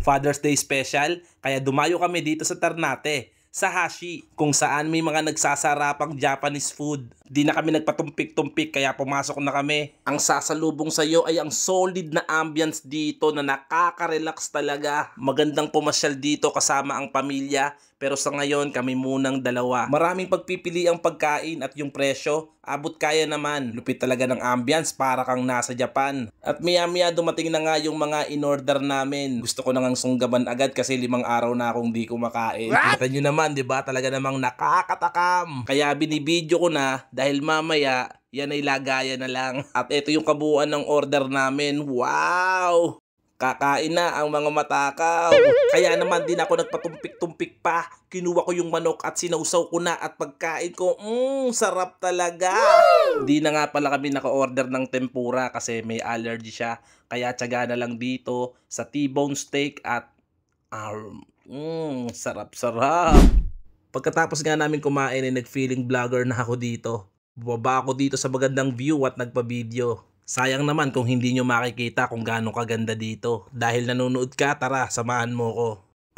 Father's Day special, kaya dumayo kami dito sa Ternate, sa Hashi, kung saan may mga nagsasarapang Japanese food. Di na kami nagpatumpik-tumpik kaya pumasok na kami. Ang sasalubong sa iyo ay ang solid na ambience dito na nakaka-relax talaga. Magandang pumasyal dito kasama ang pamilya, pero sa ngayon kami munang dalawa. Maraming pagpipili ang pagkain at yung presyo, abot kaya naman. Lupit talaga ng ambience, para kang nasa Japan. At maya-maya dumating na nga yung mga in-order namin. Gusto ko nang sunggaban agad kasi 5 araw na akong di kumakain. Kita nyo naman, di ba? Talaga namang nakakatakam. Kaya binibidyo ko na dahil mamaya yan ay lagayan na lang. At ito yung kabuuan ng order namin. Wow! Kakain na ang mga matakaw. Kaya naman din ako nagpatumpik-tumpik pa. Kinuha ko yung manok at sinausaw ko na at pagkain ko, sarap talaga. Di na nga pala kami naka-order ng tempura kasi may allergy siya. Kaya tiyaga na lang dito sa T-bone steak at sarap-sarap. Pagkatapos nga namin kumain ay nag-feeling vlogger na ako dito. Bumaba ako dito sa magandang view at nagpa-video. Sayang naman kung hindi nyo makikita kung gaano kaganda dito. Dahil nanonood ka, tara, samahan mo ko.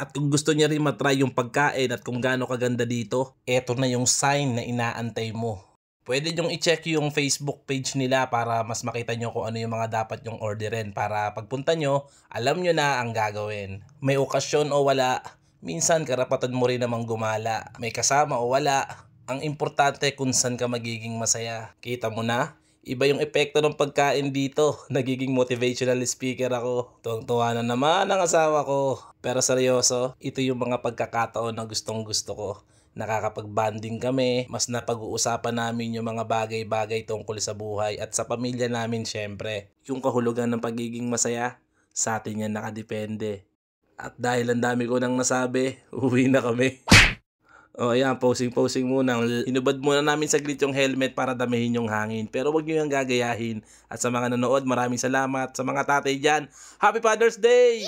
At kung gusto niya rin matry yung pagkain at kung gaano kaganda dito, eto na yung sign na inaantay mo. Pwede nyong i-check yung Facebook page nila para mas makita nyo kung ano yung mga dapat nyong orderin. Para pagpunta nyo, alam nyo na ang gagawin. May okasyon o wala, minsan karapatan mo rin namang gumala. May kasama o wala, ang importante kung saan ka magiging masaya. Kita mo na? Iba yung epekto ng pagkain dito. Nagiging motivational speaker ako. Tuwang-tuwa na naman ang asawa ko. Pero seryoso, ito yung mga pagkakataon na gustong gusto ko. Nakakapag-bonding kami. Mas napag-uusapan namin yung mga bagay-bagay tungkol sa buhay at sa pamilya namin syempre. Yung kahulugan ng pagiging masaya, sa atin yan nakadepende. At dahil ang dami ko nang nasabi, uwi na kami. O ayan, posing muna. Inubad muna namin saglit yung helmet para damihin yung hangin. Pero wag nyo yung gagayahin. At sa mga nanood, maraming salamat. Sa mga tatay dyan, Happy Father's Day!